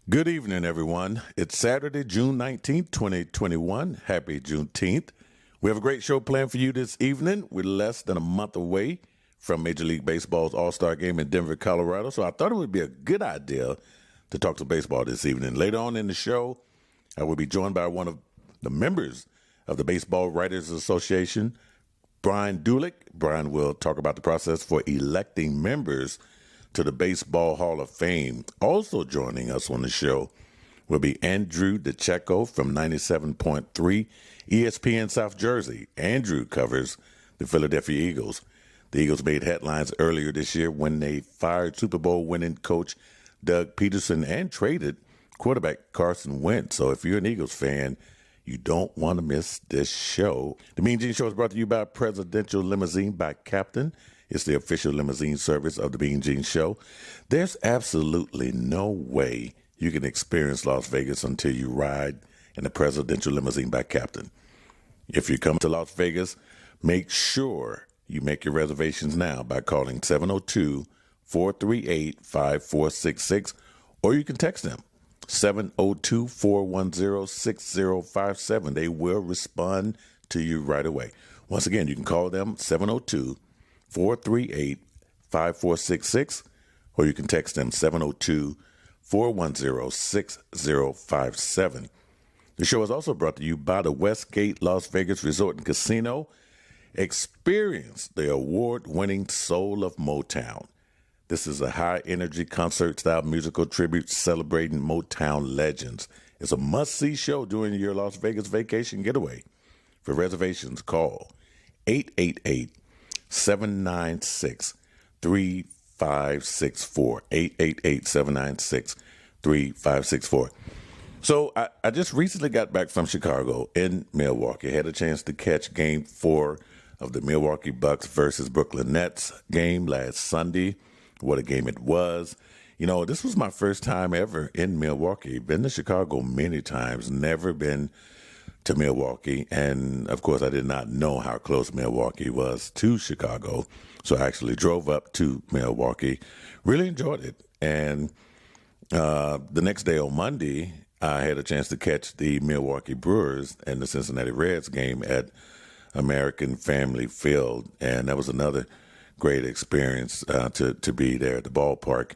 Good evening, everyone. It's Saturday, June 19th, 2021. Happy Juneteenth. We have a great show planned for you this evening. We're less than a month away from Major League Baseball's All-Star Game in Denver, Colorado, so I thought it would be a good idea to talk to baseball this evening. Later on in the show, I will be joined by one of the members of the Baseball Writers Association, Brian Dulik. Brian will talk about the process for electing members to the Baseball Hall of Fame. Also joining us on the show will be Andrew DeCecco from 97.3 ESPN South Jersey. Andrew covers the Philadelphia Eagles. The Eagles made headlines earlier this year when they fired Super Bowl winning coach Doug Peterson and traded quarterback Carson Wentz. So if you're an Eagles fan, you don't want to miss this show. The MeanGene Show is brought to you by Presidential Limousine by Captain. It's the official limousine service of the MeanGene Show. There's absolutely no way you can experience Las Vegas until you ride in a Presidential Limousine by Captain. If you come to Las Vegas, make sure you make your reservations now by calling 702-438-5466, or you can text them, 702-410-6057. They will respond to you right away. Once again, you can call them 702-438-5466, or you can text them 702-410-6057. The show is also brought to you by the Westgate Las Vegas Resort and Casino. Experience the award-winning Soul of Motown. This is a high-energy concert-style musical tribute celebrating Motown legends. It's a must-see show during your Las Vegas vacation getaway. For reservations, call 888-796-3564, 888-796-3564. So I just recently got back from Chicago in Milwaukee. I had a chance to catch Game 4 of the Milwaukee Bucks versus Brooklyn Nets game last Sunday. What a game it was. You know, this was my first time ever in Milwaukee. Been to Chicago many times, never been to Milwaukee. And, of course, I did not know how close Milwaukee was to Chicago. So I actually drove up to Milwaukee. Really enjoyed it. And the next day on Monday, I had a chance to catch the Milwaukee Brewers and the Cincinnati Reds game at American Family Field. And that was another great experience to be there at the ballpark.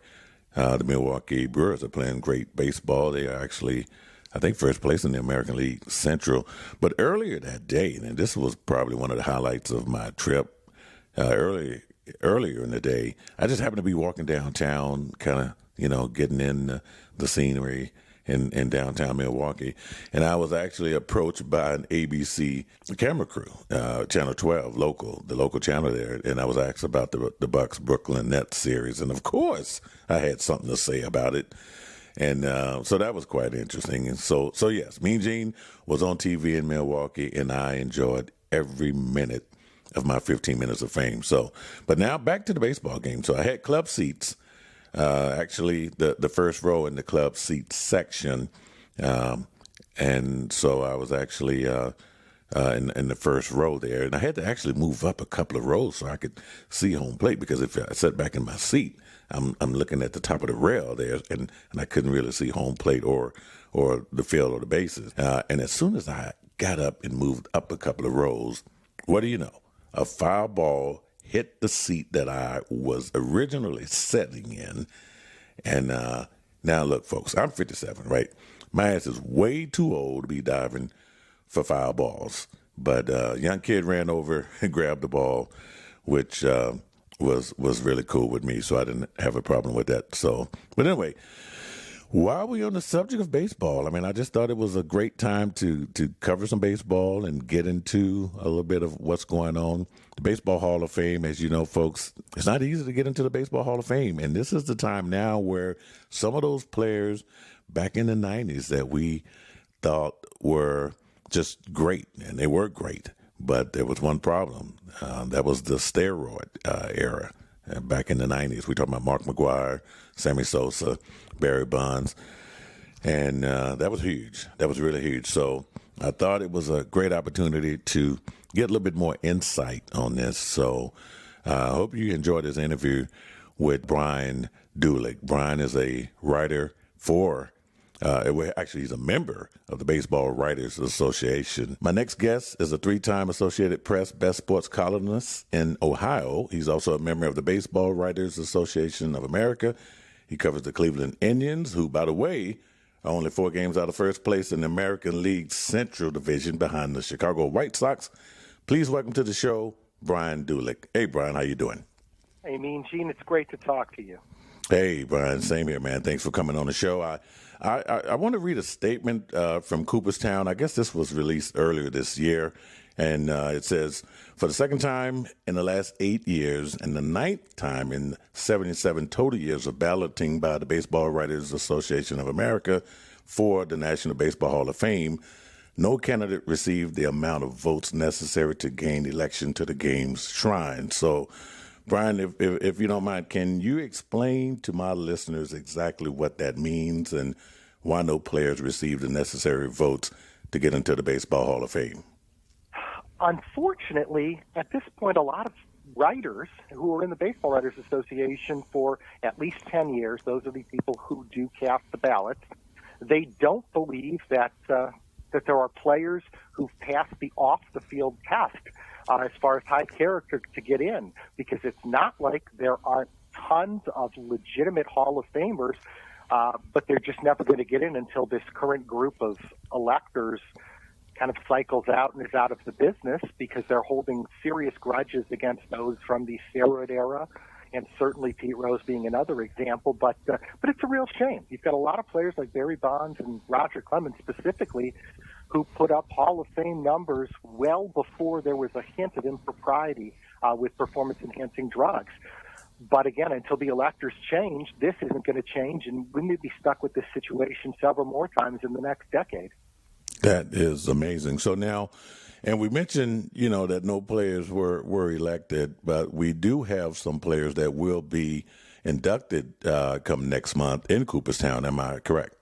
The Milwaukee Brewers are playing great baseball. They are actually, I think, first place in the American League Central. But earlier that day, and this was probably one of the highlights of my trip, earlier in the day, I just happened to be walking downtown, kind of, getting in the scenery in downtown Milwaukee. And I was actually approached by an ABC camera crew, Channel 12, the local channel there. And I was asked about the Bucks Brooklyn Nets series. And of course, I had something to say about it. And so that was quite interesting. And so yes, MeanGene was on TV in Milwaukee, and I enjoyed every minute of my 15 minutes of fame. But now back to the baseball game. So I had club seats. Actually, the first row in the club seat section, and so I was actually in the first row there, and I had to actually move up a couple of rows so I could see home plate, because if I sat back in my seat, I'm looking at the top of the rail there, and I couldn't really see home plate or the field or the bases. And as soon as I got up and moved up a couple of rows, what do you know? A foul ball hit the seat that I was originally sitting in. And now, look, folks, I'm 57, right? My ass is way too old to be diving for foul balls. But a young kid ran over and grabbed the ball, which was really cool with me, so I didn't have a problem with that. But anyway, while we're on the subject of baseball, I mean, I just thought it was a great time to cover some baseball and get into a little bit of what's going on. The Baseball Hall of Fame, as you know, folks, it's not easy to get into the Baseball Hall of Fame. And this is the time now where some of those players back in the 90s that we thought were just great, and they were great, but there was one problem. That was the steroid era. Back in the 90s, we talking about Mark McGwire, Sammy Sosa, Barry Bonds, and that was huge. That was really huge. So I thought it was a great opportunity to get a little bit more insight on this. So I hope you enjoyed this interview with Brian Dulik. Brian is a writer for Actually, he's a member of the Baseball Writers Association. My next guest is a three-time Associated Press Best Sports columnist in Ohio. He's also a member of the Baseball Writers Association of America. He covers the Cleveland Indians, who, by the way, are only 4 games out of first place in the American League Central Division behind the Chicago White Sox. Please welcome to the show, Brian Dulik. Hey, Brian, how you doing? Hey, MeanGene, it's great to talk to you. Hey, Brian, same here, man. Thanks for coming on the show. I want to read a statement from Cooperstown. I guess this was released earlier this year, and it says, for the second time in the last 8 years and the 9th time in 77 total years of balloting by the Baseball Writers Association of America for the National Baseball Hall of Fame, no candidate received the amount of votes necessary to gain election to the game's shrine. So, Brian, if you don't mind, can you explain to my listeners exactly what that means and why no players received the necessary votes to get into the Baseball Hall of Fame? Unfortunately, at this point, a lot of writers who are in the Baseball Writers Association for at least 10 years, those are the people who do cast the ballots, they don't believe that there are players who've passed the off-the-field test as far as high character to get in, because it's not like there aren't tons of legitimate Hall of Famers, but they're just never going to get in until this current group of electors kind of cycles out and is out of the business, because they're holding serious grudges against those from the steroid era, and certainly Pete Rose being another example. But it's a real shame. You've got a lot of players like Barry Bonds and Roger Clemens specifically who put up Hall of Fame numbers well before there was a hint of impropriety with performance-enhancing drugs. But again, until the electors change, this isn't going to change, and we may be stuck with this situation several more times in the next decade. That is amazing. So now, and we mentioned, that no players were elected, but we do have some players that will be inducted come next month in Cooperstown. Am I correct?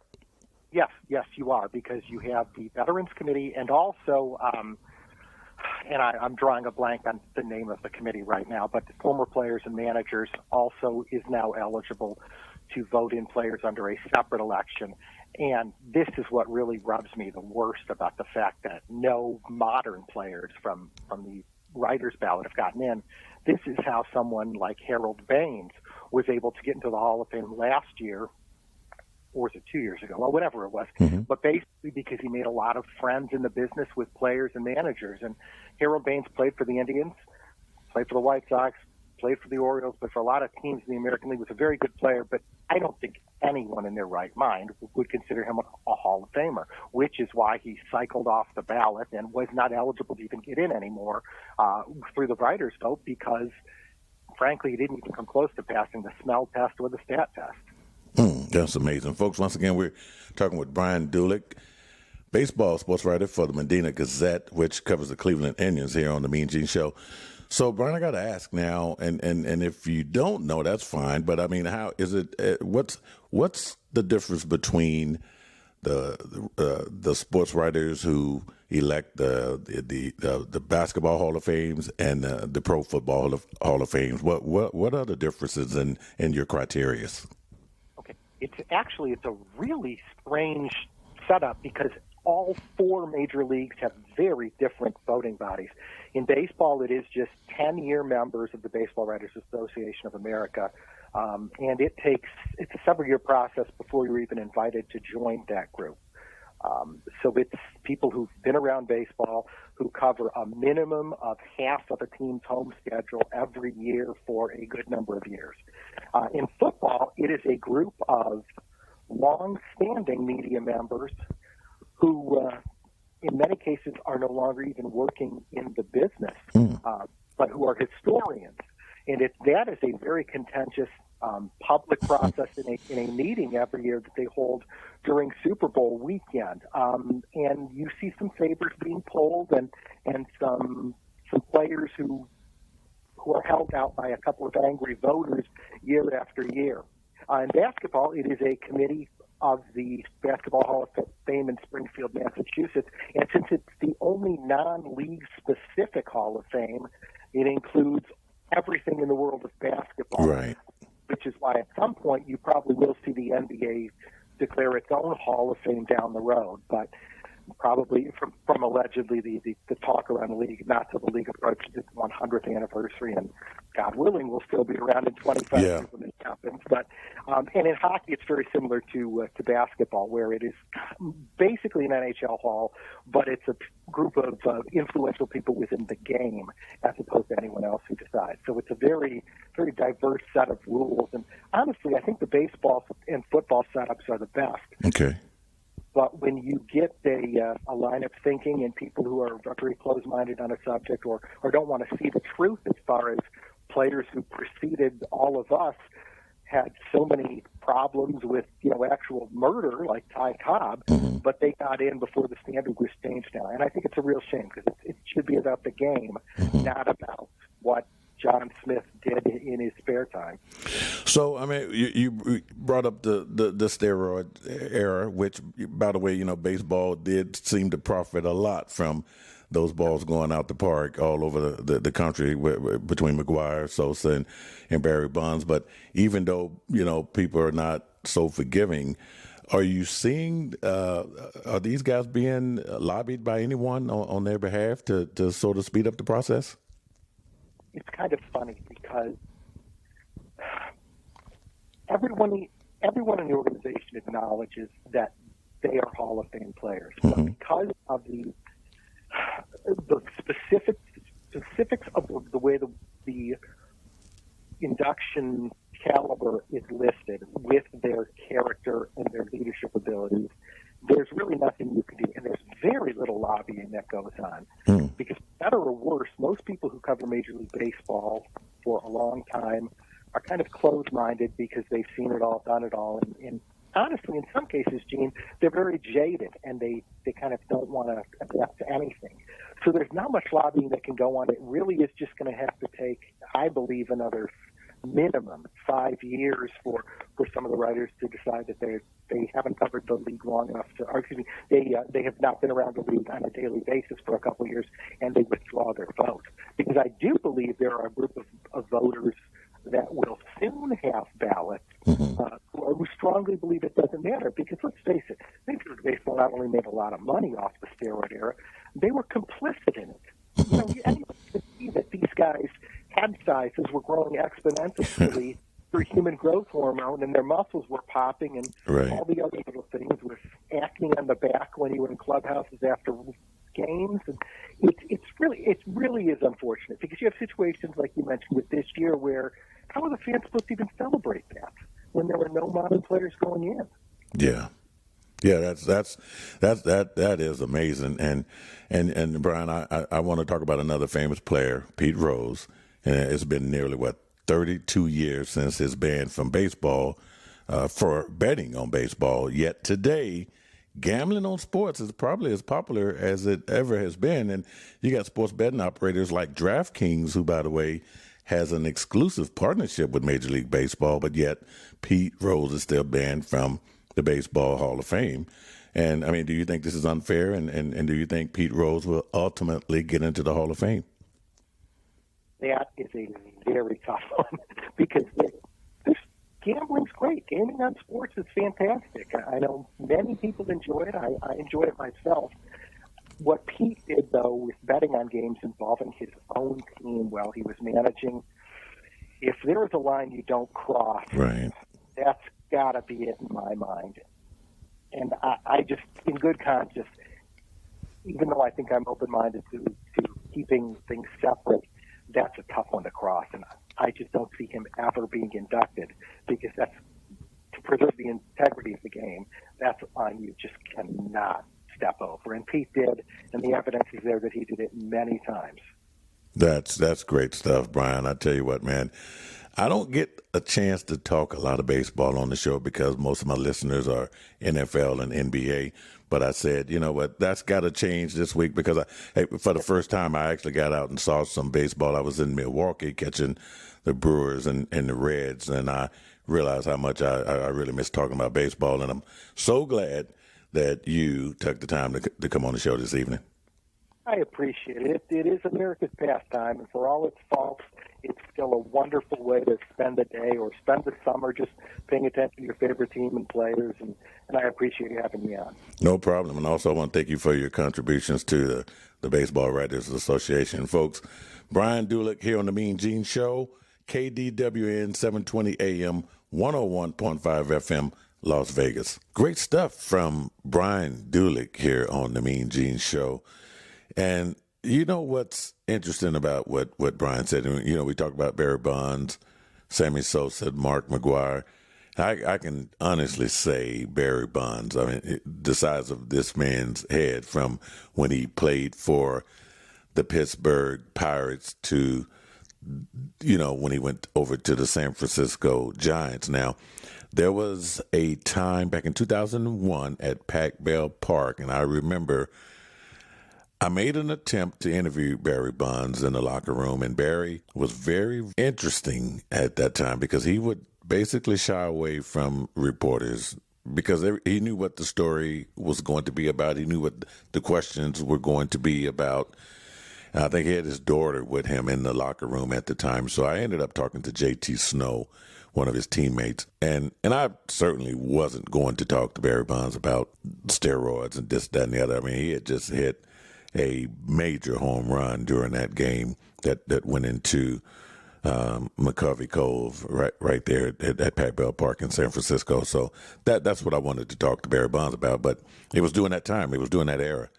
Yes, you are, because you have the Veterans Committee and also, and I'm drawing a blank on the name of the committee right now, but the former players and managers also is now eligible to vote in players under a separate election. And this is what really rubs me the worst about the fact that no modern players from the writer's ballot have gotten in. This is how someone like Harold Baines was able to get into the Hall of Fame last year, or was it 2 years ago, or whatever it was, but basically because he made a lot of friends in the business with players and managers. And Harold Baines played for the Indians, played for the White Sox, played for the Orioles, but for a lot of teams in the American League was a very good player, but I don't think anyone in their right mind would consider him a Hall of Famer, which is why he cycled off the ballot and was not eligible to even get in anymore through the writers' vote, because, frankly, he didn't even come close to passing the smell test or the stat test. That's amazing. Folks, once again, we're talking with Brian Dulik, baseball sports writer for the Medina Gazette, which covers the Cleveland Indians here on the MeanGene Show. So, Brian, I got to ask now, and if you don't know, that's fine. But I mean, how is it? What's the difference between the sports writers who elect the basketball Hall of Fames and the Pro Football Hall of Fames? What are the differences in your criteria? Okay, it's a really strange setup, because all 4 major leagues have very different voting bodies. In baseball, it is just 10-year members of the Baseball Writers Association of America, and it's a several-year process before you're even invited to join that group. So it's people who've been around baseball, who cover a minimum of half of a team's home schedule every year for a good number of years. In football, it is a group of long-standing media members who, in many cases, are no longer even working in the business, but who are historians. And that is a very contentious public process in a meeting every year that they hold during Super Bowl weekend. And you see some favors being pulled and some players who are held out by a couple of angry voters year after year. In basketball, it is a committee of the Basketball Hall of Fame in Springfield, Massachusetts. And since it's the only non-league specific Hall of Fame, it includes everything in the world of basketball. Right. Which is why at some point you probably will see the NBA declare its its own Hall of Fame down the road, but probably from allegedly the talk around the league, not till the league approaches its 100th anniversary, and God willing, we'll still be around in 25 years when it happens. But and in hockey, it's very similar to basketball, where it is basically an NHL hall, but it's a group of influential people within the game, as opposed to anyone else who decides. So it's a very, very diverse set of rules. And honestly, I think the baseball and football setups are the best. Okay. But when you get a line of thinking and people who are very close-minded on a subject or don't want to see the truth as far as players who preceded all of us had so many problems with, actual murder like Ty Cobb, but they got in before the standard was changed now. And I think it's a real shame because it should be about the game, not about what John Smith did in his spare time. So, I mean, you brought up the steroid era, which, by the way, baseball did seem to profit a lot from those balls going out the park all over the country between McGuire, Sosa, and Barry Bonds. But even though, people are not so forgiving, are you seeing, are these guys being lobbied by anyone on their behalf to sort of speed up the process? It's kind of funny because everyone in the organization acknowledges that they are Hall of Fame players, but because of the specifics of the way the induction caliber is listed with their character and their leadership abilities, there's really nothing you can do, and there's very little lobbying that goes on. Because better or worse, most people who cover Major League Baseball for a long time are kind of closed-minded because they've seen it all, done it all, and honestly, in some cases, Gene, they're very jaded, and they kind of don't want to adapt to anything. So there's not much lobbying that can go on. It really is just going to have to take, I believe, another minimum 5 years for some of the writers to decide that they haven't covered the league long enough to, or excuse me, they have not been around the league on a daily basis for a couple of years, and they withdraw their vote. Because I do believe there are a group of voters that will soon have ballots who strongly believe it doesn't matter. Because let's face it, Major League Baseball not only made a lot of money off the steroid era, they were complicit in it. Anyone can see that these guys' head sizes were growing exponentially through human growth hormone, and their muscles were popping, and all the other little things with acne on the back when you were in clubhouses after games. And it really is unfortunate because you have situations like you mentioned with this year where how are the fans supposed to even celebrate that when there were no modern players going in? Yeah, that is amazing. And Brian, I want to talk about another famous player, Pete Rose. And it's been nearly 32 years since his ban from baseball for betting on baseball. Yet today, gambling on sports is probably as popular as it ever has been. And you got sports betting operators like DraftKings, who, by the way, has an exclusive partnership with Major League Baseball, but yet Pete Rose is still banned from the Baseball Hall of Fame. And, I mean, do you think this is unfair? And do you think Pete Rose will ultimately get into the Hall of Fame? That is a very tough one because gambling's great. Gaming on sports is fantastic. I know many people enjoy it. I enjoy it myself. What Pete did, though, with betting on games involving his own team while he was managing, if there is a line you don't cross, that's got to be it in my mind. And I just, in good conscience, even though I think I'm open-minded to keeping things separate, that's a tough one to cross. And I just don't see him ever being inducted because that's, to preserve the integrity of the game, that's a line you just cannot step over. And Pete did, and the evidence is there that he did it many times. That's great stuff, Brian. I tell you what, man, I don't get a chance to talk a lot of baseball on the show because most of my listeners are NFL and NBA. But I said, you know what, that's got to change this week because for the first time, I actually got out and saw some baseball. I was in Milwaukee catching the Brewers and the Reds, and I realized how much I really miss talking about baseball. And I'm so glad that you took the time to come on the show this evening. I appreciate it. It is America's pastime, and for all its faults, it's still a wonderful way to spend the day or spend the summer just paying attention to your favorite team and players, and I appreciate you having me on. No problem. And also I want to thank you for your contributions to the Baseball Writers Association. Folks, Brian Dulik here on the MeanGene Show, KDWN 720 AM, 101.5 FM, Las Vegas. Great stuff from Brian Dulik here on the MeanGene Show. And you know what's interesting about what Brian said? You know, we talk about Barry Bonds, Sammy Sosa, Mark McGwire. I can honestly say Barry Bonds. I mean, the size of this man's head from when he played for the Pittsburgh Pirates to, you know, when he went over to the San Francisco Giants. Now, there was a time back in 2001 at Pac Bell Park, and I remember I made an attempt to interview Barry Bonds in the locker room, and Barry was very interesting at that time because he would basically shy away from reporters because he knew what the story was going to be about. He knew what the questions were going to be about. And I think he had his daughter with him in the locker room at the time. So I ended up talking to J.T. Snow, one of his teammates. And I certainly wasn't going to talk to Barry Bonds about steroids and this, that, and the other. I mean, he had just hit a major home run during that game that went into McCovey Cove right there at Pac Bell Park in San Francisco. So that's what I wanted to talk to Barry Bonds about. But it was during that time. It was during that era.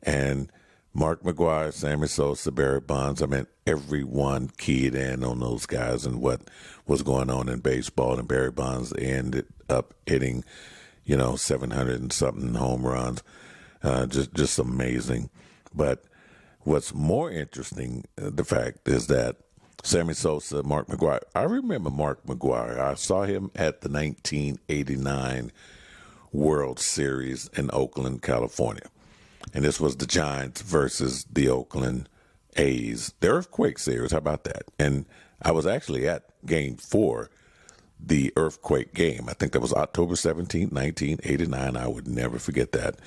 And Mark McGwire, Sammy Sosa, Barry Bonds, I mean, everyone keyed in on those guys and what was going on in baseball. And Barry Bonds ended up hitting, 700 and something home runs. Just amazing. But what's more interesting, the fact is that Sammy Sosa, Mark McGwire. I remember Mark McGwire. I saw him at the 1989 World Series in Oakland, California. And this was the Giants versus the Oakland A's. The Earthquake Series, how about that? And I was actually at Game 4, the Earthquake game. I think that was October 17th, 1989. I would never forget that.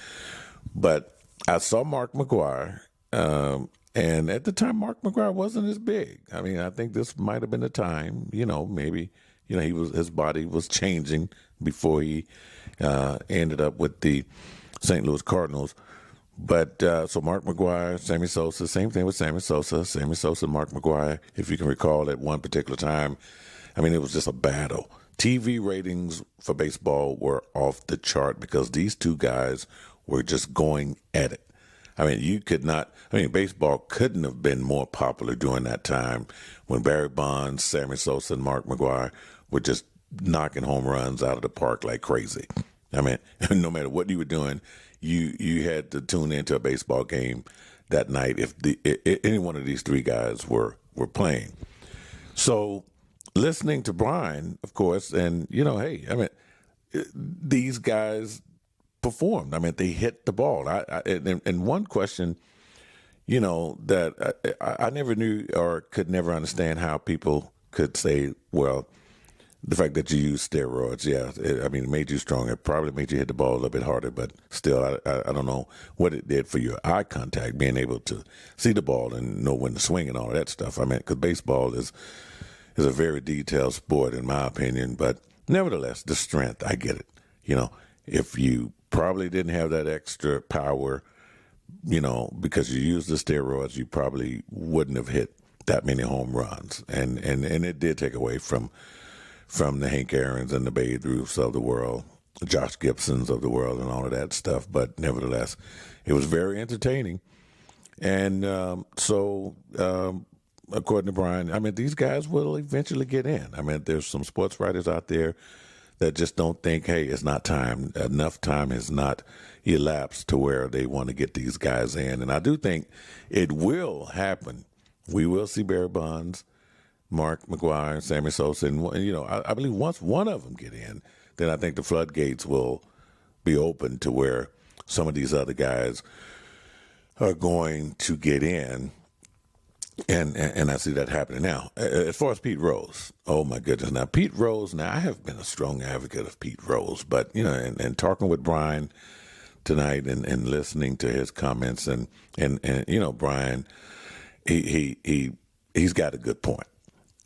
But I saw Mark McGwire, and at the time, Mark McGwire wasn't as big. I mean, I think this might have been the time, maybe, his body was changing before he ended up with the St. Louis Cardinals. But so Mark McGwire, Sammy Sosa, same thing with Sammy Sosa, Mark McGwire. If you can recall at one particular time, I mean, it was just a battle. TV ratings for baseball were off the chart because these two guys were just going at it. I mean, baseball couldn't have been more popular during that time when Barry Bonds, Sammy Sosa, and Mark McGwire were just knocking home runs out of the park like crazy. I mean, no matter what you were doing, you had to tune into a baseball game that night if any one of these three guys were playing. So listening to Brian, of course, and, hey, I mean, these guys performed. I mean, they hit the ball. And one question, that I never knew or could never understand how people could say, well, the fact that you use steroids, it made you stronger. It probably made you hit the ball a little bit harder, but still, I don't know what it did for your eye contact, being able to see the ball and know when to swing and all of that stuff. I mean, because baseball is a very detailed sport, in my opinion, but nevertheless, the strength, I get it. If you probably didn't have that extra power, because you used the steroids, you probably wouldn't have hit that many home runs. And it did take away from the Hank Aaron's and the Babe Ruths of the world, Josh Gibsons of the world and all of that stuff. But nevertheless, it was very entertaining. And according to Brian, I mean, these guys will eventually get in. I mean, there's some sports writers out there that just don't think, hey, it's not time. Enough time has not elapsed to where they want to get these guys in. And I do think it will happen. We will see Barry Bonds, Mark McGwire, Sammy Sosa, and I believe once one of them get in, then I think the floodgates will be open to where some of these other guys are going to get in. And I see that happening now. As far as Pete Rose, oh my goodness! Now Pete Rose. Now I have been a strong advocate of Pete Rose, but and talking with Brian tonight and listening to his comments and Brian, he's got a good point.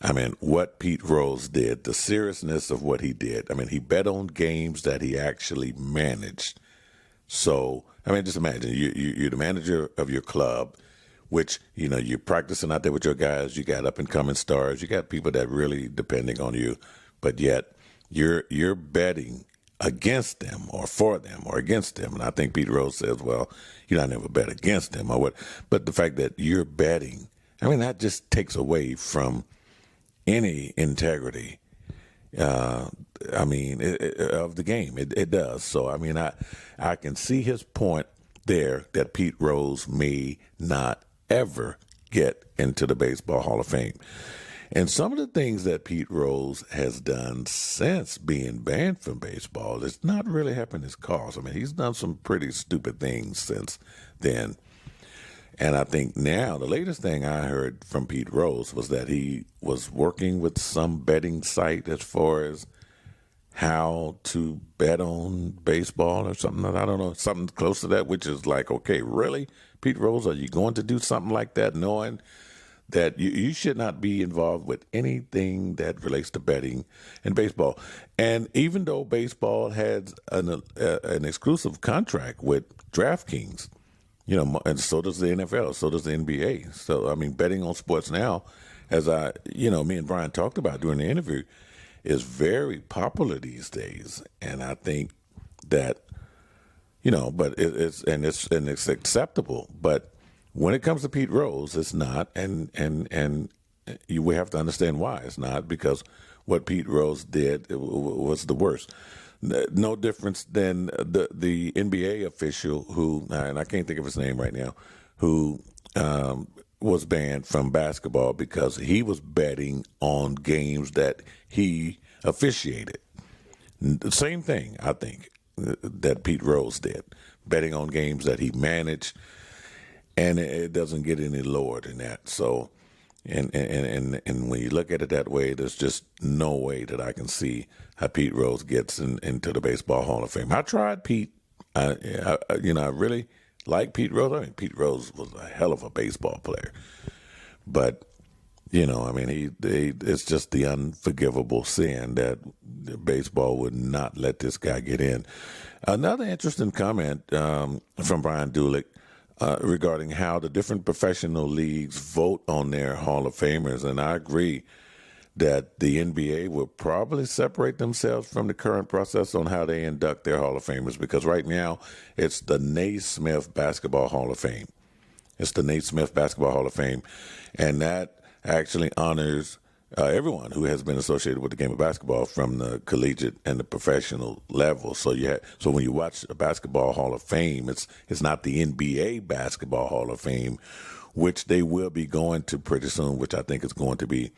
I mean, what Pete Rose did, the seriousness of what he did. I mean, he bet on games that he actually managed. So, I mean, just imagine you're the manager of your club, which, you're practicing out there with your guys. You got up and coming stars. You got people that really depending on you, but yet you're betting against them or for them or against them. And I think Pete Rose says, well, I never bet against them or what. But the fact that you're betting, I mean, that just takes away from any integrity, of the game. It does. So, I mean, I can see his point there that Pete Rose may not ever get into the Baseball Hall of Fame. And some of the things that Pete Rose has done since being banned from baseball is not really helping his cause. I mean, he's done some pretty stupid things since then. And I think now the latest thing I heard from Pete Rose was that he was working with some betting site as far as how to bet on baseball or something. I don't know, something close to that, which is like, okay, really, Pete Rose, are you going to do something like that knowing that you should not be involved with anything that relates to betting in baseball? And even though baseball has an exclusive contract with DraftKings, and so does the NFL, so does the NBA. So, I mean, betting on sports now, as me and Brian talked about during the interview, is very popular these days. And I think that, but it's acceptable. But when it comes to Pete Rose, it's not. And we have to understand why it's not, because what Pete Rose did was the worst. No difference than the NBA official who, and I can't think of his name right now, who was banned from basketball because he was betting on games that he officiated. The same thing, I think, that Pete Rose did, betting on games that he managed, and it doesn't get any lower than that. So, and when you look at it that way, there's just no way that I can see how Pete Rose gets into the Baseball Hall of Fame. I tried Pete. I really like Pete Rose. I mean, Pete Rose was a hell of a baseball player. But, it's just the unforgivable sin that baseball would not let this guy get in. Another interesting comment from Brian Dulik regarding how the different professional leagues vote on their Hall of Famers. And I agree that the NBA will probably separate themselves from the current process on how they induct their Hall of Famers, because right now it's the Naismith Basketball Hall of Fame. It's the Naismith Basketball Hall of Fame, and that actually honors everyone who has been associated with the game of basketball from the collegiate and the professional level. So when you watch a Basketball Hall of Fame, it's not the NBA Basketball Hall of Fame, which they will be going to pretty soon, which I think is going to be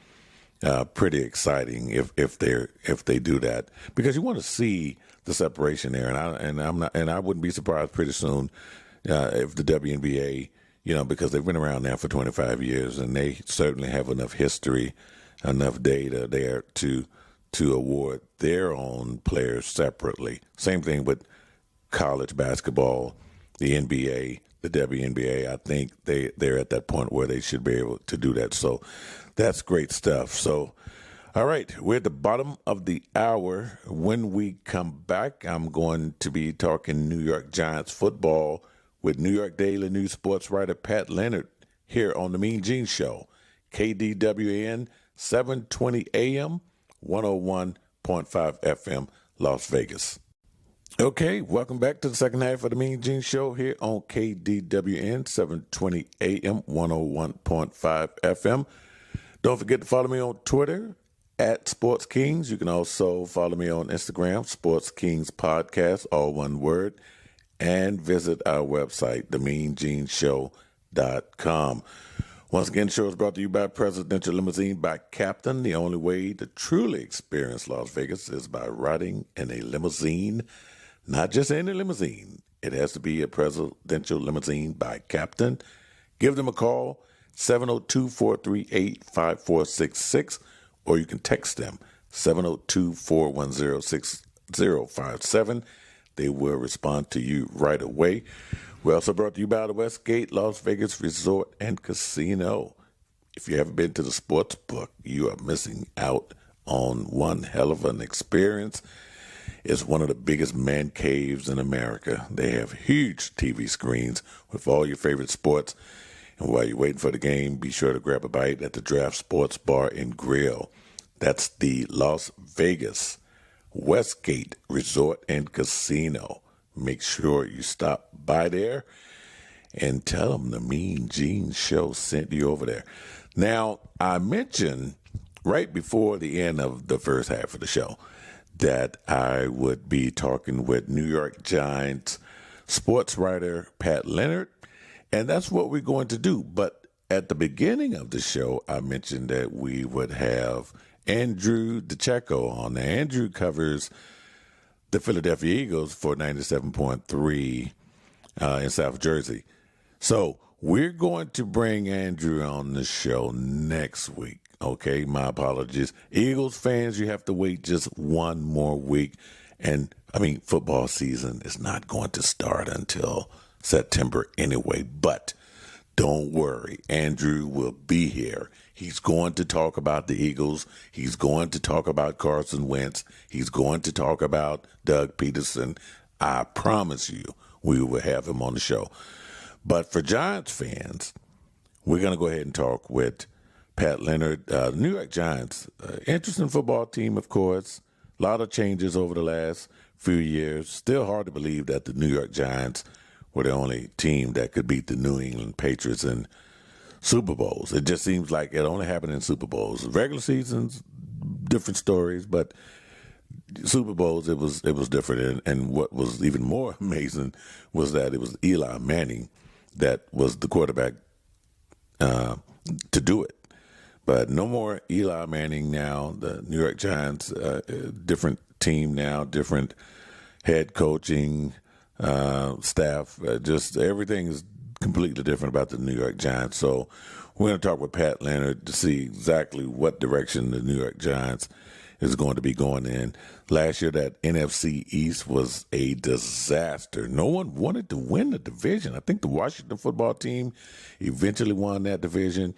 pretty exciting if they do that, because you want to see the separation there, and I wouldn't be surprised pretty soon if the WNBA, because they've been around now for 25 years and they certainly have enough history, enough data there to award their own players separately. Same thing with college basketball, the NBA, the WNBA. I think they're at that point where they should be able to do that. So that's great stuff. So, all right, we're at the bottom of the hour. When we come back, I'm going to be talking New York Giants football with New York Daily News sports writer Pat Leonard here on the MeanGene Show, KDWN, 720 AM, 101.5 FM, Las Vegas. Okay, welcome back to the second half of the MeanGene Show here on KDWN, 720 AM, 101.5 FM. Don't forget to follow me on Twitter at Sports Kings. You can also follow me on Instagram, Sports Kings Podcast, all one word, and visit our website, themeangeneshow.com. Once again, the show is brought to you by Presidential Limousine by Captain. The only way to truly experience Las Vegas is by riding in a limousine, not just any limousine. It has to be a Presidential Limousine by Captain. Give them a call, 702-438-5466, or you can text them, 702-410-6057. They will respond to you right away. We're also brought to you by the Westgate Las Vegas Resort and Casino. If you haven't been to the sports book, you are missing out on one hell of an experience. It's one of the biggest man caves in America. They have huge TV screens with all your favorite sports. And while you're waiting for the game, be sure to grab a bite at the Draft Sports Bar and Grill. That's the Las Vegas Westgate Resort and Casino. Make sure you stop by there and tell them the MeanGene Show sent you over there. Now, I mentioned right before the end of the first half of the show that I would be talking with New York Giants sports writer Pat Leonard, and that's what we're going to do. But at the beginning of the show, I mentioned that we would have Andrew DeCecco on. Now, Andrew covers the Philadelphia Eagles for 97.3 in South Jersey. So we're going to bring Andrew on the show next week. Okay, my apologies. Eagles fans, you have to wait just one more week. And, football season is not going to start until September anyway. But don't worry, Andrew will be here. He's going to talk about the Eagles. He's going to talk about Carson Wentz. He's going to talk about Doug Peterson. I promise you we will have him on the show. But for Giants fans, we're going to go ahead and talk with Pat Leonard. New York Giants, interesting football team, of course. A lot of changes over the last few years. Still hard to believe that the New York Giants were the only team that could beat the New England Patriots in Super Bowls. It just seems like it only happened in Super Bowls. Regular seasons, different stories, but Super Bowls, it was different. And what was even more amazing was that it was Eli Manning that was the quarterback to do it. But no more Eli Manning now. The New York Giants, different team now, different head coaching staff. Just everything is completely different about the New York Giants. So we're going to talk with Pat Leonard to see exactly what direction the New York Giants is going to be going in. Last year, that NFC East was a disaster. No one wanted to win the division. I think the Washington football team eventually won that division.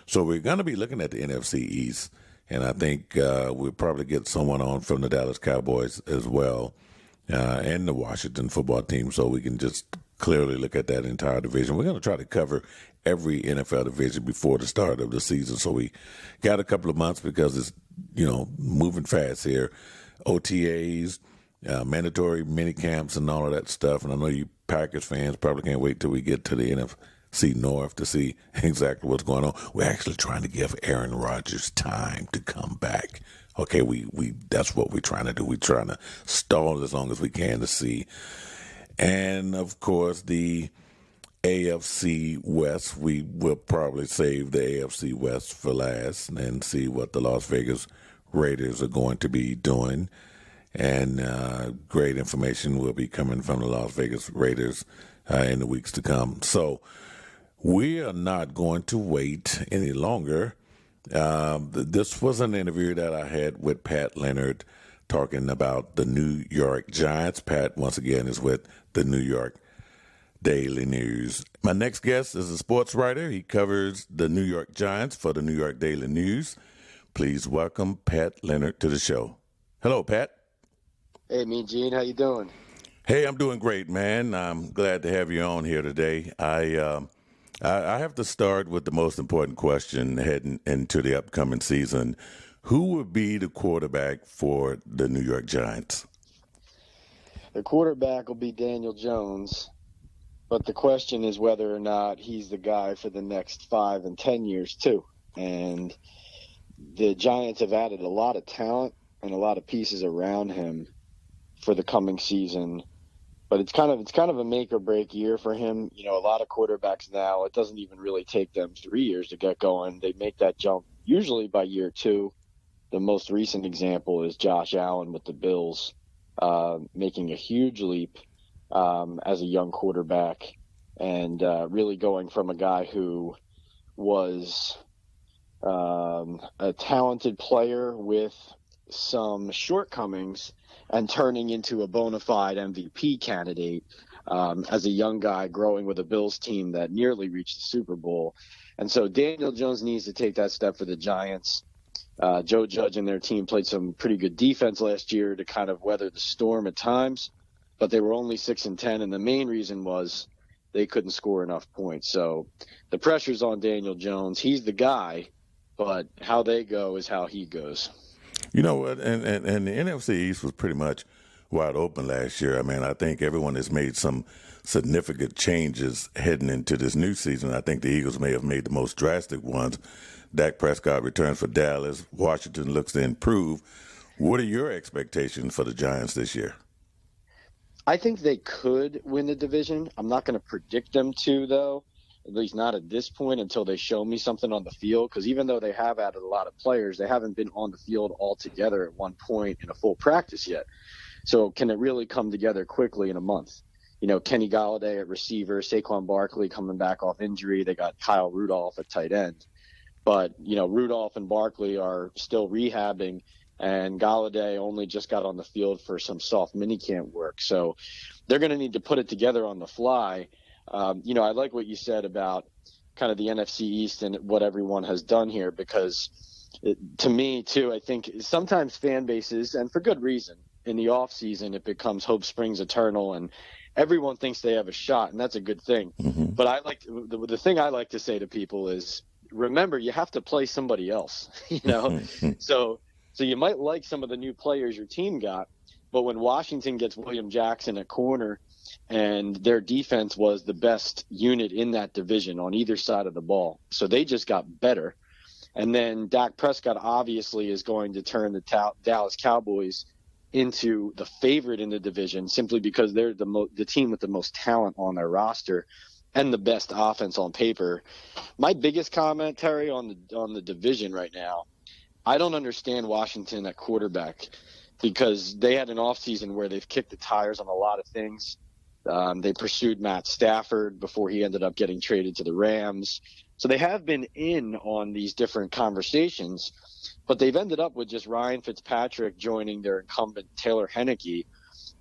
So we're going to be looking at the NFC East, and I think we'll probably get someone on from the Dallas Cowboys as well, and the Washington football team, so we can just clearly look at that entire division. We're going to try to cover every NFL division before the start of the season, so we got a couple of months because it's, moving fast here. OTAs, mandatory mini camps and all of that stuff, and I know you Packers fans probably can't wait till we get to the NFC North to see exactly what's going on. We're actually trying to give Aaron Rodgers time to come back. Okay, we that's what we're trying to do. We're trying to stall as long as we can to see. And, of course, the AFC West, we will probably save the AFC West for last and see what the Las Vegas Raiders are going to be doing. And great information will be coming from the Las Vegas Raiders in the weeks to come. So we are not going to wait any longer. This was an interview that I had with Pat Leonard talking about the New York Giants. Pat, once again, is with the New York Daily News. My next guest is a sports writer. He covers the New York Giants for the New York Daily News. Please welcome Pat Leonard to the show. Hello, Pat. Hey, MeanGene, how you doing? Hey, I'm doing great, man. I'm glad to have you on here today. I have to start with the most important question heading into the upcoming season. Who would be the quarterback for the New York Giants? The quarterback will be Daniel Jones, but the question is whether or not he's the guy for the next 5 and 10 years too. And the Giants have added a lot of talent and a lot of pieces around him for the coming season. But it's kind of a make or break year for him. A lot of quarterbacks now, it doesn't even really take them 3 years to get going. They make that jump usually by year 2. The most recent example is Josh Allen with the Bills, making a huge leap as a young quarterback and really going from a guy who was a talented player with some shortcomings and turning into a bona fide MVP candidate as a young guy growing with a Bills team that nearly reached the Super Bowl. And so Daniel Jones needs to take that step for the Giants. Joe Judge and their team played some pretty good defense last year to kind of weather the storm at times, but they were only 6-10, and the main reason was they couldn't score enough points. So the pressure's on Daniel Jones. He's the guy, but how they go is how he goes. You know what? And the NFC East was pretty much wide open last year. I mean, I think everyone has made some significant changes heading into this new season. I think the Eagles may have made the most drastic ones. Dak Prescott returns for Dallas. Washington looks to improve. What are your expectations for the Giants this year? I think they could win the division. I'm not going to predict them to, though, at least not at this point until they show me something on the field, because even though they have added a lot of players, they haven't been on the field all together at one point in a full practice yet. So can it really come together quickly in a month? You know, Kenny Golladay at receiver, Saquon Barkley coming back off injury. They got Kyle Rudolph at tight end. But, you know, Rudolph and Barkley are still rehabbing, and Golladay only just got on the field for some soft minicamp work. So they're going to need to put it together on the fly. You know, I like what you said about kind of the NFC East and what everyone has done here, because to me, too, I think sometimes fan bases, and for good reason, in the off season, it becomes hope springs eternal and everyone thinks they have a shot, and that's a good thing. Mm-hmm. But I like the thing I like to say to people is, remember, you have to play somebody else, you know? So you might like some of the new players your team got, but when Washington gets William Jackson at corner and their defense was the best unit in that division on either side of the ball, so they just got better. And then Dak Prescott obviously is going to turn the Dallas Cowboys into the favorite in the division simply because they're the team with the most talent on their roster and the best offense on paper. My biggest comment, Terry, on the division right now, I don't understand Washington at quarterback, because they had an offseason where they've kicked the tires on a lot of things. They pursued Matt Stafford before he ended up getting traded to the Rams. So they have been in on these different conversations, but they've ended up with just Ryan Fitzpatrick joining their incumbent Taylor Heineke.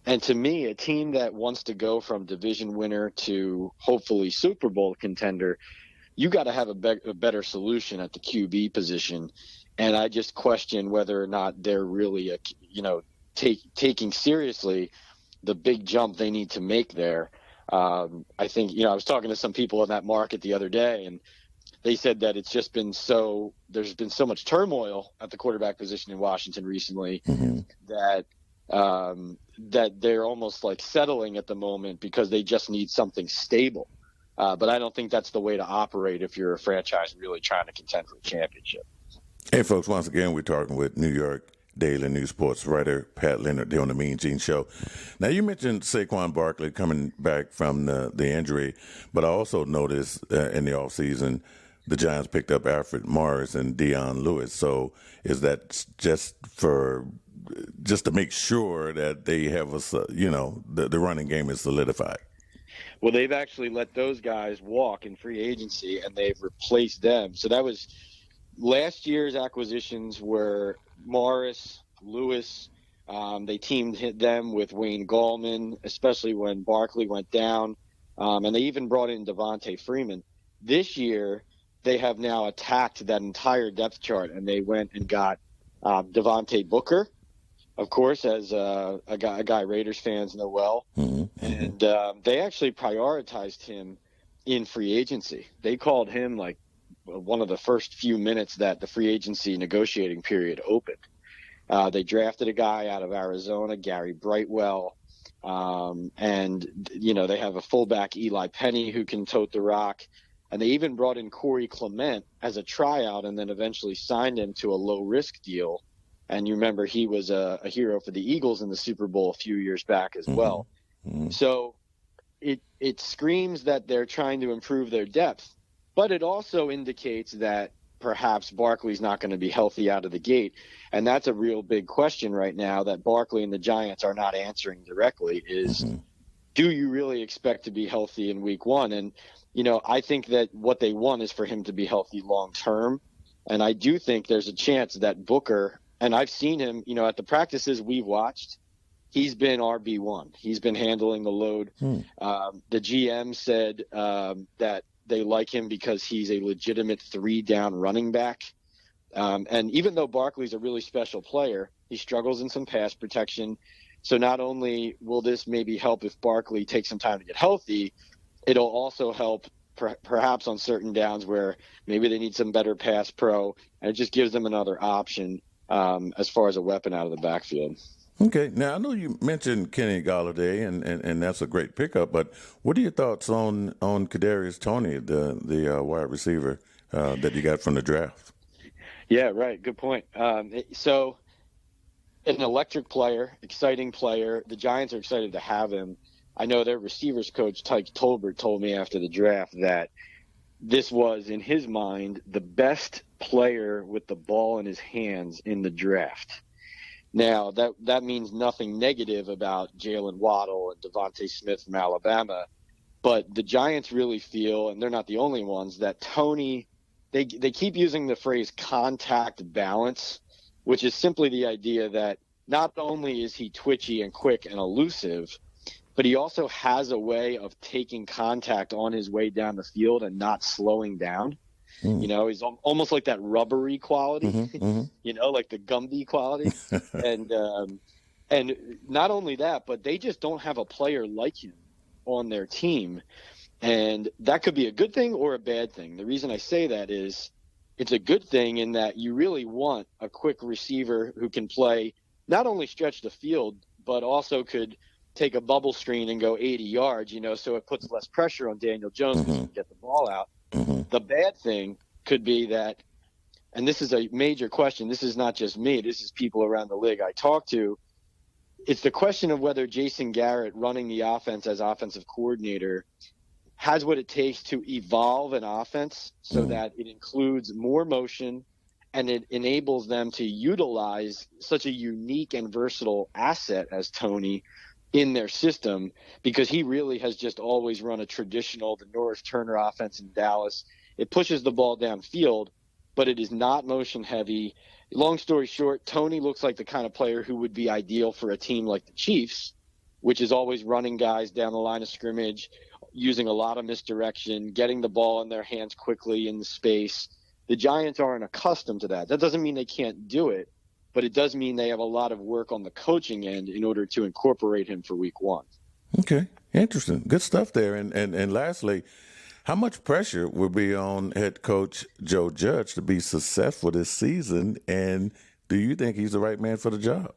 And to me, a team that wants to go from division winner to hopefully Super Bowl contender, you got to have a better solution at the QB position. And I just question whether or not they're really, taking seriously the big jump they need to make there. I think, I was talking to some people in that market the other day, and they said that it's just been there's been so much turmoil at the quarterback position in Washington recently that they're almost like settling at the moment because they just need something stable. But I don't think that's the way to operate if you're a franchise really trying to contend for a championship. Hey, folks, once again, we're talking with New York Daily News sports writer Pat Leonard here on the MeanGene Show. Now, you mentioned Saquon Barkley coming back from the injury, but I also noticed in the offseason the Giants picked up Alfred Morris and Dion Lewis. So is that just to make sure that they have the running game is solidified? Well, they've actually let those guys walk in free agency, and they've replaced them. So that was last year's acquisitions were Morris, Lewis. They teamed them with Wayne Gallman, especially when Barkley went down. And they even brought in Devontae Freeman. This year, they have now attacked that entire depth chart, and they went and got Devontae Booker, of course, as a guy Raiders fans know well. And they actually prioritized him in free agency. They called him like one of the first few minutes that the free agency negotiating period opened. They drafted a guy out of Arizona, Gary Brightwell. And they have a fullback, Eli Penny, who can tote the rock. And they even brought in Corey Clement as a tryout and then eventually signed him to a low-risk deal. And you remember he was a hero for the Eagles in the Super Bowl a few years back as well. So it screams that they're trying to improve their depth. But it also indicates that perhaps Barkley's not going to be healthy out of the gate. And that's a real big question right now that Barkley and the Giants are not answering directly is, do you really expect to be healthy in week one? And, I think that what they want is for him to be healthy long term. And I do think there's a chance that Booker And I've seen him, at the practices we've watched, he's been RB1. He's been handling the load. The GM said that they like him because he's a legitimate 3-down running back. And even though Barkley's a really special player, he struggles in some pass protection. So not only will this maybe help if Barkley takes some time to get healthy, it'll also help perhaps on certain downs where maybe they need some better pass pro, and it just gives them another option as far as a weapon out of the backfield. Okay. Now, I know you mentioned Kenny Golladay, and that's a great pickup, but what are your thoughts on Kadarius Toney, the wide receiver that you got from the draft? Yeah, right. Good point. So an electric player, exciting player. The Giants are excited to have him. I know their receivers coach, Tyke Tolbert, told me after the draft that this was, in his mind, the best player with the ball in his hands in the draft. Now, that means nothing negative about Jalen Waddle and Devontae Smith from Alabama, but the Giants really feel, and they're not the only ones, that Toney, they keep using the phrase contact balance, which is simply the idea that not only is he twitchy and quick and elusive, but he also has a way of taking contact on his way down the field and not slowing down. He's almost like that rubbery quality, like the Gumby quality. And not only that, but they just don't have a player like him on their team. And that could be a good thing or a bad thing. The reason I say that is it's a good thing in that you really want a quick receiver who can play, not only stretch the field, but also could take a bubble screen and go 80 yards, so it puts less pressure on Daniel Jones because he can get the ball out. The bad thing could be that, and this is a major question, this is not just me, this is people around the league I talk to, it's the question of whether Jason Garrett, running the offense as offensive coordinator, has what it takes to evolve an offense so that it includes more motion and it enables them to utilize such a unique and versatile asset as Toney in their system, because he really has just always run a traditional, the Norris Turner offense in Dallas. It pushes the ball downfield, but it is not motion heavy. Long story short, Toney looks like the kind of player who would be ideal for a team like the Chiefs, which is always running guys down the line of scrimmage, using a lot of misdirection, getting the ball in their hands quickly in the space. The Giants aren't accustomed to that. That doesn't mean they can't do it, but it does mean they have a lot of work on the coaching end in order to incorporate him for week 1. Okay, interesting. Good stuff there. And lastly, how much pressure will be on head coach Joe Judge to be successful this season, and do you think he's the right man for the job?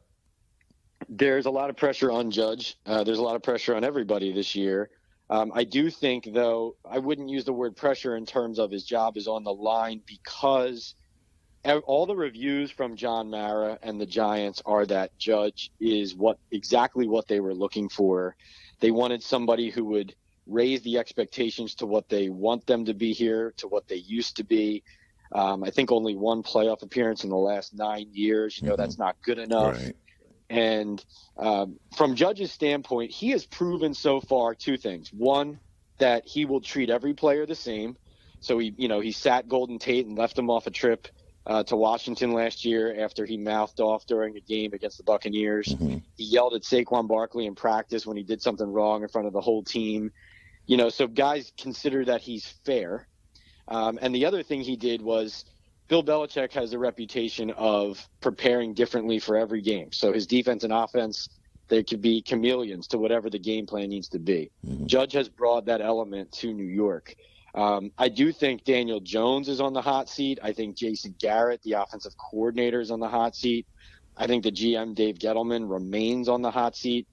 There's a lot of pressure on Judge. There's a lot of pressure on everybody this year. I do think, though, I wouldn't use the word pressure in terms of his job is on the line, because all the reviews from John Mara and the Giants are that Judge is exactly what they were looking for. They wanted somebody who would raise the expectations to what they want them to be here, to what they used to be. I think only one playoff appearance in the last 9 years. That's not good enough. Right. And from Judge's standpoint, he has proven so far 2 things. One, that he will treat every player the same. So he sat Golden Tate and left him off a trip to Washington last year after he mouthed off during a game against the Buccaneers. He yelled at Saquon Barkley in practice when he did something wrong in front of the whole team. So guys consider that he's fair. And the other thing he did was, Bill Belichick has a reputation of preparing differently for every game. So his defense and offense, they could be chameleons to whatever the game plan needs to be. Judge has brought that element to New York. I do think Daniel Jones is on the hot seat. I think Jason Garrett, the offensive coordinator, is on the hot seat. I think the GM, Dave Gettleman, remains on the hot seat.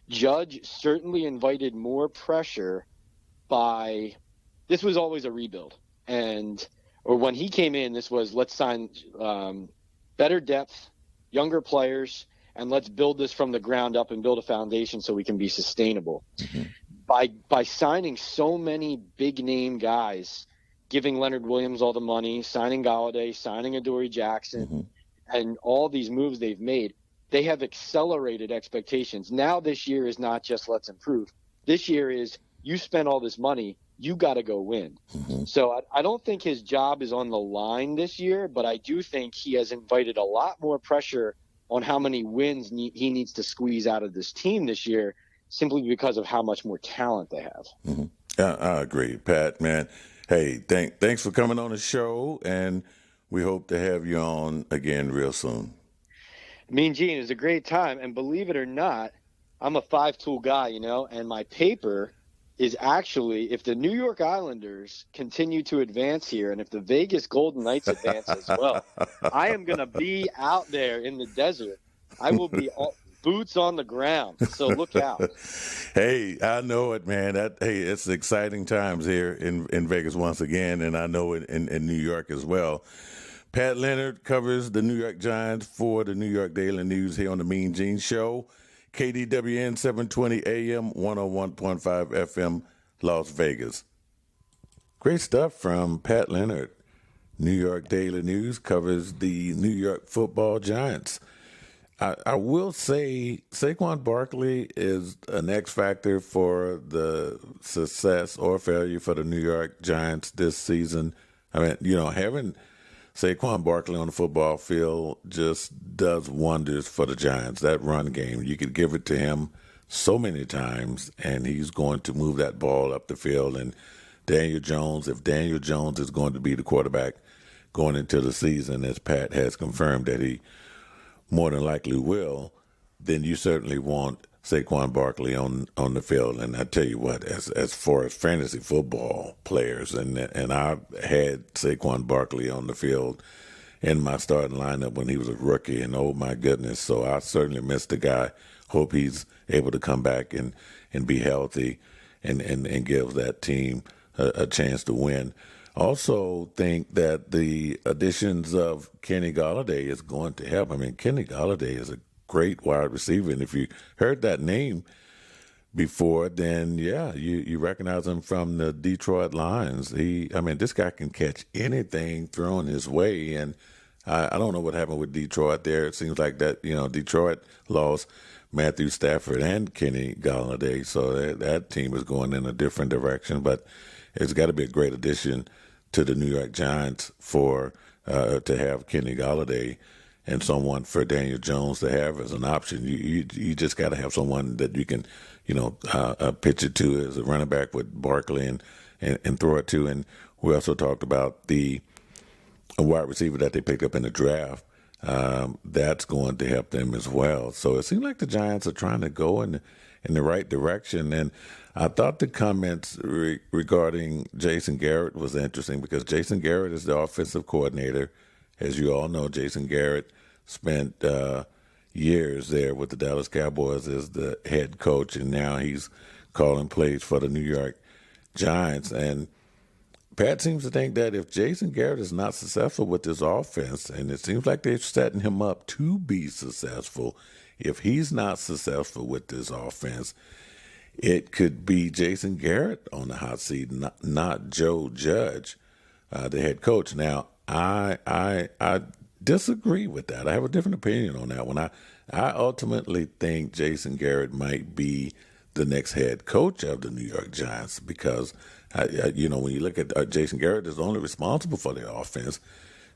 Judge certainly invited more pressure this was always a rebuild. Or when he came in, this was, let's sign better depth, younger players, and let's build this from the ground up and build a foundation so we can be sustainable. By signing so many big-name guys, giving Leonard Williams all the money, signing Golladay, signing Adoree Jackson, and all these moves they've made, they have accelerated expectations. Now this year is not just let's improve. This year is, you spent all this money, you got to go win. Mm-hmm. So I don't think his job is on the line this year, but I do think he has invited a lot more pressure on how many wins he needs to squeeze out of this team this year, simply because of how much more talent they have. Mm-hmm. I agree, Pat, man. Hey, thanks for coming on the show, and we hope to have you on again real soon. Mean Gene, is a great time, and believe it or not, I'm a 5-tool guy, and my paper is actually, if the New York Islanders continue to advance here, and if the Vegas Golden Knights advance as well, I am going to be out there in the desert. I will be boots on the ground, so look out. Hey, I know it, man. It's exciting times here in Vegas once again, and I know it in New York as well. Pat Leonard covers the New York Giants for the New York Daily News here on the MeanGene Show. KDWN 720 AM, 101.5 FM, Las Vegas. Great stuff from Pat Leonard. New York Daily News covers the New York Football Giants. I will say Saquon Barkley is an X factor for the success or failure for the New York Giants this season. I mean, having Saquon Barkley on the football field just does wonders for the Giants. That run game, you could give it to him so many times, and he's going to move that ball up the field. And Daniel Jones, if Daniel Jones is going to be the quarterback going into the season, as Pat has confirmed that he more than likely will, then you certainly want Saquon Barkley on the field. And I tell you what, as far as fantasy football players, and I had Saquon Barkley on the field in my starting lineup when he was a rookie, and oh my goodness, so I certainly miss the guy. Hope he's able to come back and be healthy and give that team a chance to win. Also think that the additions of Kenny Golladay is going to help. I mean, Kenny Golladay is a great wide receiver, and if you heard that name before, then yeah, you recognize him from the Detroit Lions. This guy can catch anything thrown his way, and I don't know what happened with Detroit there. It seems like that, Detroit lost Matthew Stafford and Kenny Golladay, so that team is going in a different direction, but it's got to be a great addition to the New York Giants for to have Kenny Golladay and someone for Daniel Jones to have as an option. You just got to have someone that you can, pitch it to as a running back with Barkley and throw it to. And we also talked about the wide receiver that they picked up in the draft. That's going to help them as well. So it seems like the Giants are trying to go in the right direction. And I thought the comments regarding Jason Garrett was interesting, because Jason Garrett is the offensive coordinator. As you all know, Jason Garrett spent years there with the Dallas Cowboys as the head coach, and now he's calling plays for the New York Giants. And Pat seems to think that if Jason Garrett is not successful with this offense, and it seems like they're setting him up to be successful, if he's not successful with this offense, it could be Jason Garrett on the hot seat, not Joe Judge, the head coach. Now, I disagree with that. I have a different opinion on that one. I ultimately think Jason Garrett might be the next head coach of the New York Giants, because when you look at Jason Garrett is only responsible for the offense.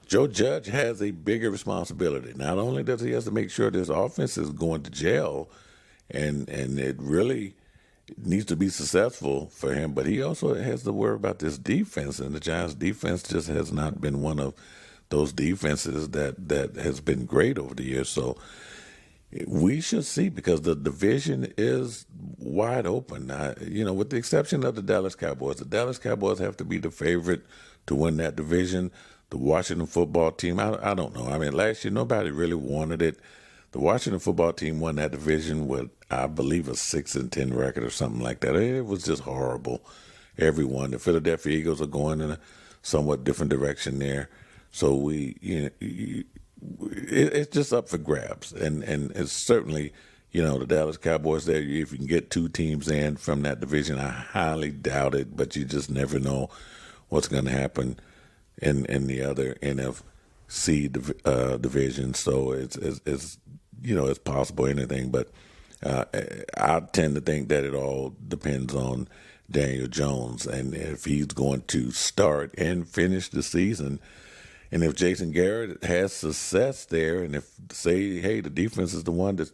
Joe Judge has a bigger responsibility. Not only does he have to make sure this offense is going to jail, and it really needs to be successful for him, but he also has to worry about this defense, and the Giants' defense just has not been one of those defenses that has been great over the years. So we should see, because the division is wide open. With the exception of the Dallas Cowboys have to be the favorite to win that division. The Washington football team, I don't know. I mean, last year nobody really wanted it. The Washington football team won that division with, I believe, a 6-10 record or something like that. It was just horrible. Everyone, the Philadelphia Eagles are going in a somewhat different direction there. So it's just up for grabs, and it's certainly, the Dallas Cowboys there. If you can get two teams in from that division, I highly doubt it, but you just never know what's going to happen in the other NFC division. So it's possible anything, but I tend to think that it all depends on Daniel Jones, and if he's going to start and finish the season. And if Jason Garrett has success there, and if say, hey, the defense is the one that's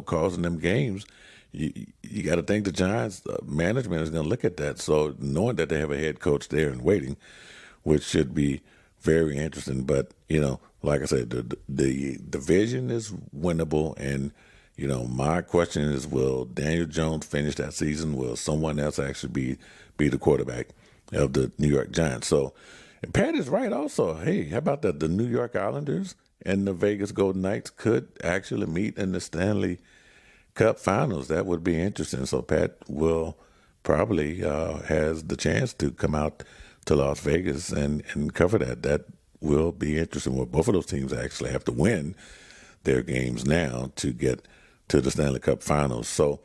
causing them games, you got to think the Giants management is going to look at that. So knowing that they have a head coach there and waiting, which should be very interesting. But like I said, the division is winnable, and my question is, will Daniel Jones finish that season? Will someone else actually be the quarterback of the New York Giants? So. And Pat is right also. Hey, how about that? The New York Islanders and the Vegas Golden Knights could actually meet in the Stanley Cup Finals. That would be interesting. So Pat will probably has the chance to come out to Las Vegas and cover that. That will be interesting. Well, both of those teams actually have to win their games now to get to the Stanley Cup Finals. So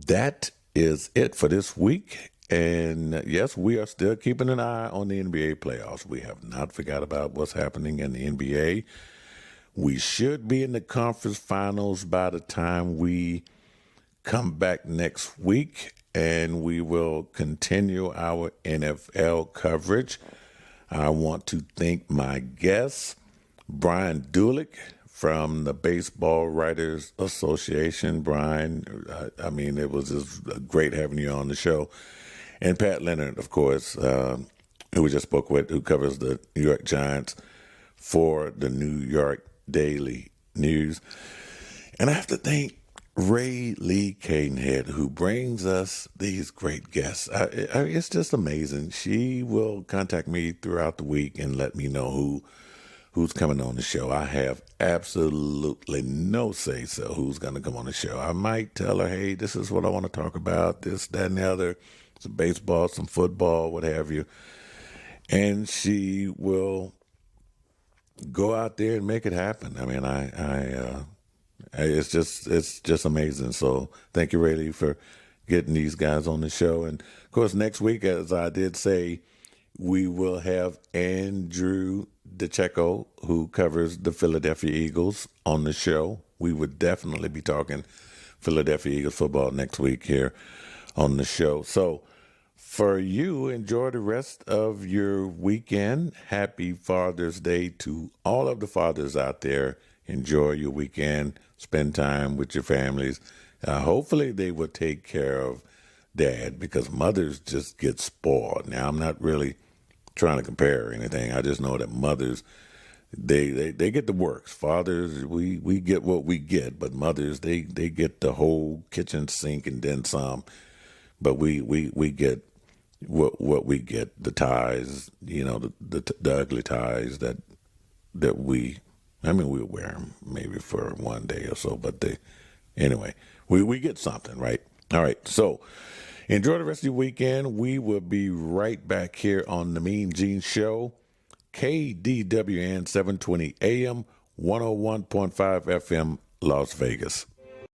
that is it for this week. And yes, we are still keeping an eye on the NBA playoffs. We have not forgot about what's happening in the NBA. We should be in the conference finals by the time we come back next week, and we will continue our NFL coverage. I want to thank my guest, Brian Dulik from the Baseball Writers Association. Brian, it was just great having you on the show. And Pat Leonard, of course, who we just spoke with, who covers the New York Giants for the New York Daily News. And I have to thank Ray Lee Cadenhead, who brings us these great guests. It's just amazing. She will contact me throughout the week and let me know who's coming on the show. I have absolutely no say-so who's going to come on the show. I might tell her, hey, this is what I want to talk about, this, that, and the other. Some baseball, some football, what have you. And she will go out there and make it happen. I mean, it's just amazing. So thank you, Rayleigh, for getting these guys on the show. And of course, next week, as I did say, we will have Andrew DeCecco, who covers the Philadelphia Eagles, on the show. We would definitely be talking Philadelphia Eagles football next week here on the show. So for you, enjoy the rest of your weekend. Happy Father's Day to all of the fathers out there. Enjoy your weekend. Spend time with your families. Hopefully they will take care of dad, because mothers just get spoiled. Now, I'm not really trying to compare or anything. I just know that mothers, they get the works. Fathers, we get what we get, but mothers, they get the whole kitchen sink and then some. But we get what we get, the ties, the ugly ties that we'll wear them maybe for one day or so, but anyway, we get something, right? All right, so enjoy the rest of your weekend. We will be right back here on the MeanGene Show, KDWN 720 AM, 101.5 FM, Las Vegas.